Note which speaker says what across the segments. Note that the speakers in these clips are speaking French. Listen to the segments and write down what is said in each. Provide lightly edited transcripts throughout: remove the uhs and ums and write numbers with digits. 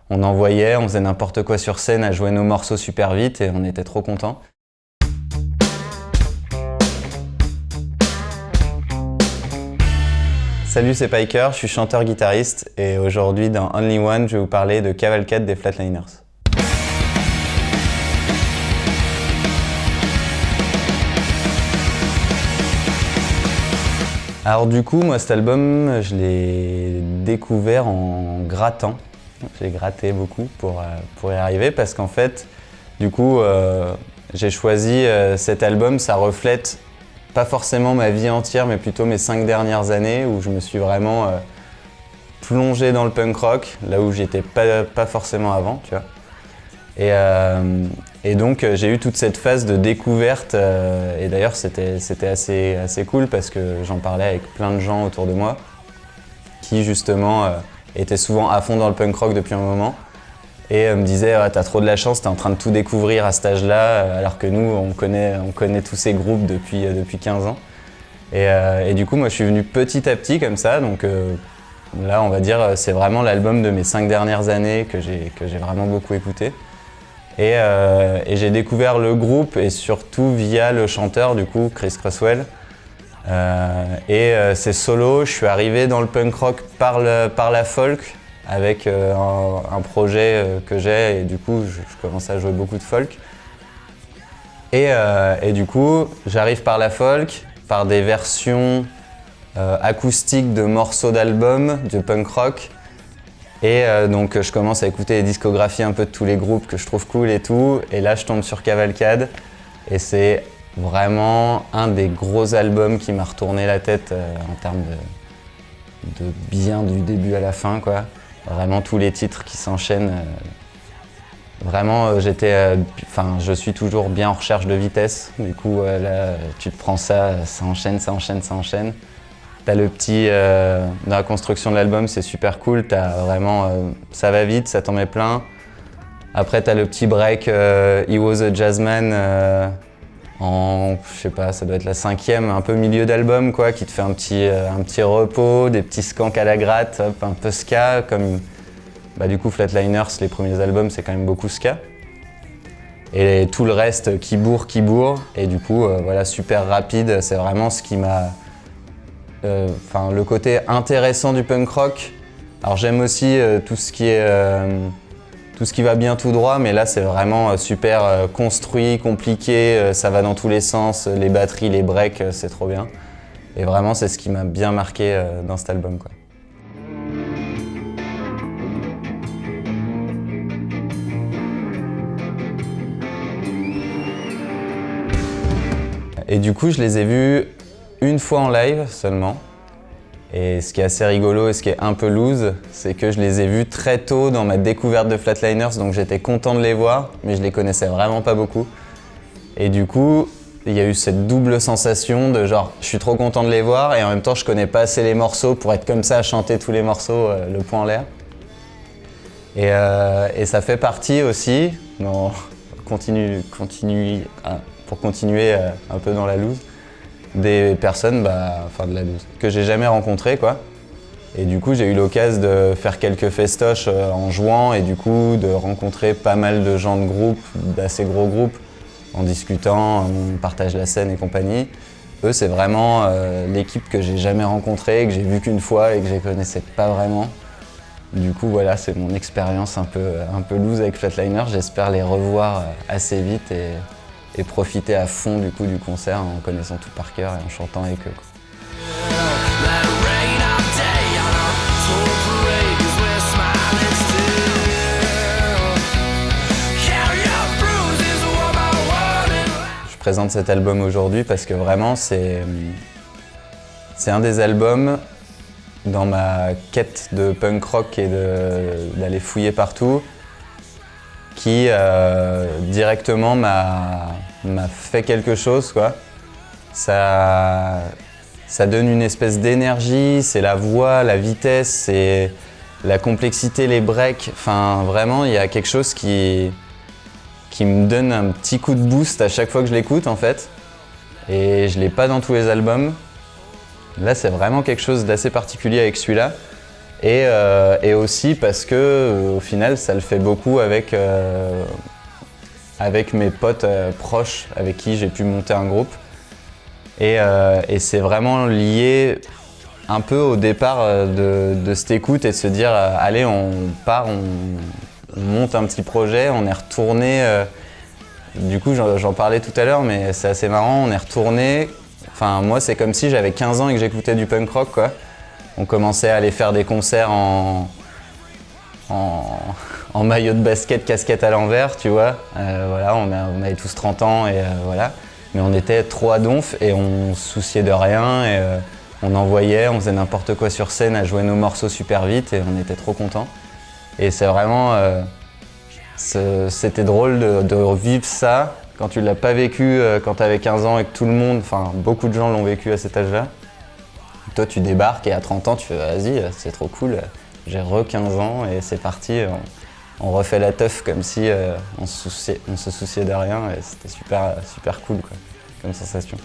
Speaker 1: On envoyait, on faisait n'importe quoi sur scène à jouer nos morceaux super vite et on était trop contents. Salut, c'est Piker, je suis chanteur-guitariste et aujourd'hui dans Only One, je vais vous parler de Cavalcade des Flatliners. Alors du coup, moi cet album, je l'ai découvert en grattant. J'ai gratté beaucoup pour y arriver parce qu'en fait, du coup, j'ai choisi cet album, ça reflète pas forcément ma vie entière, mais plutôt mes 5 dernières années où je me suis vraiment plongé dans le punk rock, là où j'étais pas forcément avant, tu vois. Et donc j'ai eu toute cette phase de découverte et d'ailleurs c'était assez cool parce que j'en parlais avec plein de gens autour de moi qui justement étaient souvent à fond dans le punk rock depuis un moment et me disaient ah, t'as trop de la chance, t'es en train de tout découvrir à cet âge-là alors que nous on connaît tous ces groupes depuis 15 ans et du coup moi je suis venu petit à petit comme ça donc là on va dire c'est vraiment l'album de mes 5 dernières années que j'ai vraiment beaucoup écouté. Et j'ai découvert le groupe et surtout via le chanteur du coup, Chris Crosswell. C'est solo, je suis arrivé dans le punk rock par la folk avec un projet que j'ai et du coup je commençais à jouer beaucoup de folk. Et du coup j'arrive par la folk, par des versions acoustiques de morceaux d'albums, de punk rock. Et donc je commence à écouter les discographies un peu de tous les groupes que je trouve cool et tout. Et là je tombe sur Cavalcade et c'est vraiment un des gros albums qui m'a retourné la tête en termes de bien du début à la fin, quoi. Vraiment tous les titres qui s'enchaînent. Vraiment je suis toujours bien en recherche de vitesse. Du coup là tu te prends ça enchaîne, ça enchaîne, ça enchaîne. T'as le petit, dans la construction de l'album, c'est super cool, t'as vraiment, ça va vite, ça t'en met plein. Après t'as le petit break He Was a Jazzman je sais pas, ça doit être la 5e, un peu milieu d'album quoi, qui te fait un petit repos, des petits skanks à la gratte, hop, un peu ska, comme du coup Flatliners, les premiers albums c'est quand même beaucoup ska. Et tout le reste qui bourre, et du coup voilà, super rapide, c'est vraiment ce qui m'a... le côté intéressant du punk rock. Alors j'aime aussi tout ce qui va bien tout droit, mais là c'est vraiment super construit, compliqué, ça va dans tous les sens, les batteries, les breaks, c'est trop bien. Et vraiment c'est ce qui m'a bien marqué dans cet album, quoi. Et du coup je les ai vus une fois en live seulement. Et ce qui est assez rigolo et ce qui est un peu loose, c'est que je les ai vus très tôt dans ma découverte de Flatliners, donc j'étais content de les voir, mais je les connaissais vraiment pas beaucoup. Et du coup, il y a eu cette double sensation de genre, je suis trop content de les voir et en même temps je connais pas assez les morceaux pour être comme ça à chanter tous les morceaux le poing en l'air. Et ça fait partie aussi, pour continuer un peu dans la loose, des personnes de la loose, que j'ai jamais rencontrées, quoi. Et du coup j'ai eu l'occasion de faire quelques festoches en jouant et du coup de rencontrer pas mal de gens de groupe, d'assez gros groupes, en discutant, on partage la scène et compagnie. Eux c'est vraiment l'équipe que j'ai jamais rencontrée, que j'ai vue qu'une fois et que je les connaissais pas vraiment. Du coup voilà, c'est mon expérience un peu loose avec Flatliners, j'espère les revoir assez vite et profiter à fond du coup du concert en connaissant tout par cœur et en chantant avec eux, quoi. Je présente cet album aujourd'hui parce que vraiment c'est un des albums dans ma quête de punk rock et d'aller fouiller partout qui directement m'a fait quelque chose, quoi. Ça donne une espèce d'énergie, c'est la voix, la vitesse, c'est la complexité, les breaks. Enfin, vraiment, il y a quelque chose qui me donne un petit coup de boost à chaque fois que je l'écoute, en fait. Et je l'ai pas dans tous les albums. Là, c'est vraiment quelque chose d'assez particulier avec celui-là. Et aussi parce que au final ça le fait beaucoup avec mes potes proches avec qui j'ai pu monter un groupe. Et c'est vraiment lié un peu au départ de cette écoute et de se dire allez, on part, on monte un petit projet, on est retourné. Du coup, j'en parlais tout à l'heure, mais c'est assez marrant, on est retourné. Enfin, moi, c'est comme si j'avais 15 ans et que j'écoutais du punk rock, quoi. On commençait à aller faire des concerts en maillot de basket, casquette à l'envers, tu vois. Voilà, on avait tous 30 ans et voilà. Mais on était trop à donf et on se souciait de rien. Et, on envoyait, on faisait n'importe quoi sur scène, à jouer nos morceaux super vite et on était trop contents. Et c'est vraiment... c'était drôle de revivre ça quand tu l'as pas vécu quand tu avais 15 ans et que tout le monde, enfin beaucoup de gens l'ont vécu à cet âge-là. Toi tu débarques et à 30 ans tu fais vas-y, c'est trop cool, j'ai 15 ans et c'est parti, on refait la teuf comme si on se souciait de rien et c'était super cool quoi, comme sensation.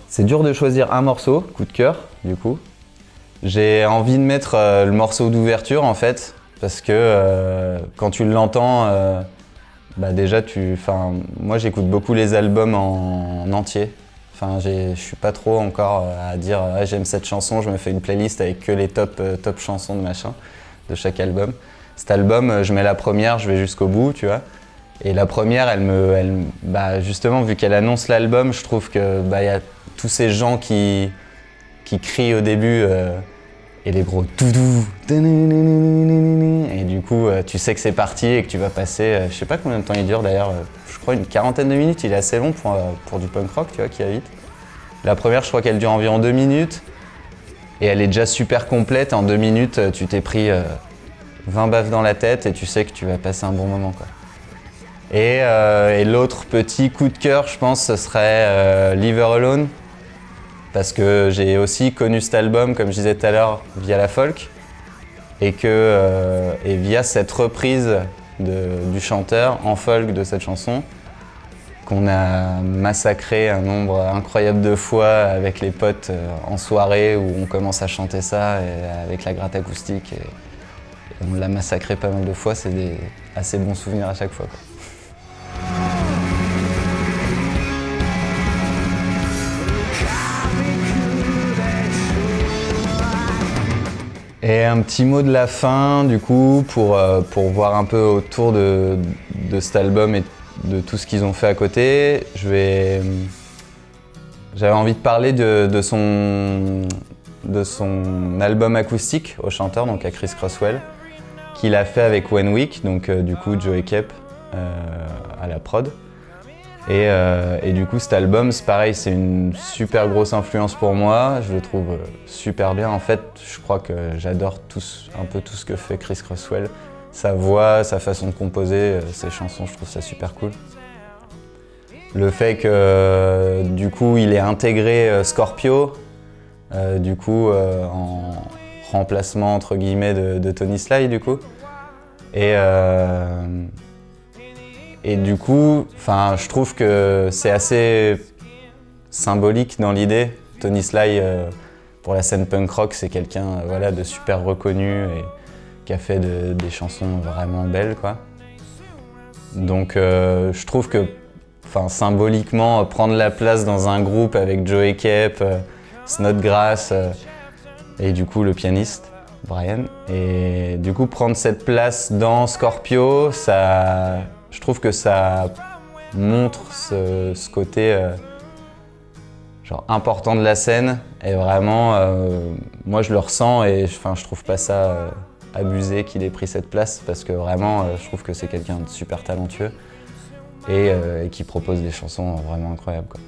Speaker 1: C'est dur de choisir un morceau, coup de cœur, du coup. J'ai envie de mettre le morceau d'ouverture, en fait, parce que quand tu l'entends, bah déjà, moi j'écoute beaucoup les albums en entier. Enfin, je suis pas trop encore à dire ah, j'aime cette chanson, je me fais une playlist avec que les top chansons de machin, de chaque album. Cet album, je mets la première, je vais jusqu'au bout, tu vois. Et la première, bah justement, vu qu'elle annonce l'album, je trouve que y a tous ces gens qui crient au début et les gros doudou. Et du coup, tu sais que c'est parti et que tu vas passer, je sais pas combien de temps il dure d'ailleurs, je crois une quarantaine de minutes, il est assez long pour du punk rock, tu vois, qui va vite. La première, je crois qu'elle dure environ 2 minutes et elle est déjà super complète. En 2 minutes, tu t'es pris 20 baffes dans la tête et tu sais que tu vas passer un bon moment, quoi. Et l'autre petit coup de cœur, je pense, ce serait Leave Her Alone. Parce que j'ai aussi connu cet album, comme je disais tout à l'heure, via la folk. Et via cette reprise du chanteur en folk de cette chanson, qu'on a massacré un nombre incroyable de fois avec les potes en soirée où on commence à chanter ça et avec la gratte acoustique. Et on l'a massacré pas mal de fois, c'est des assez bons souvenirs à chaque fois, quoi. Et un petit mot de la fin, du coup, pour voir un peu autour de cet album et de tout ce qu'ils ont fait à côté. J'avais envie de parler de son album acoustique au chanteur, donc à Chris Crosswell, qu'il a fait avec One Week, donc du coup Joey Cape à la prod. Et du coup cet album, c'est pareil, c'est une super grosse influence pour moi, je le trouve super bien. En fait, je crois que j'adore un peu tout ce que fait Chris Crosswell. Sa voix, sa façon de composer, ses chansons, je trouve ça super cool. Le fait que du coup il ait intégré Scorpio, du coup en remplacement entre guillemets de Tony Sly du coup. Et du coup, je trouve que c'est assez symbolique dans l'idée. Tony Sly, pour la scène punk rock, c'est quelqu'un de super reconnu et qui a fait des chansons vraiment belles, quoi. Donc je trouve que symboliquement, prendre la place dans un groupe avec Joey Cape, Snodgrass et du coup le pianiste, Brian. Et du coup, prendre cette place dans Scorpio, je trouve que ça montre ce côté important de la scène. Et vraiment, moi je le ressens et je trouve pas ça abusé qu'il ait pris cette place parce que vraiment, je trouve que c'est quelqu'un de super talentueux et qui propose des chansons vraiment incroyables, quoi.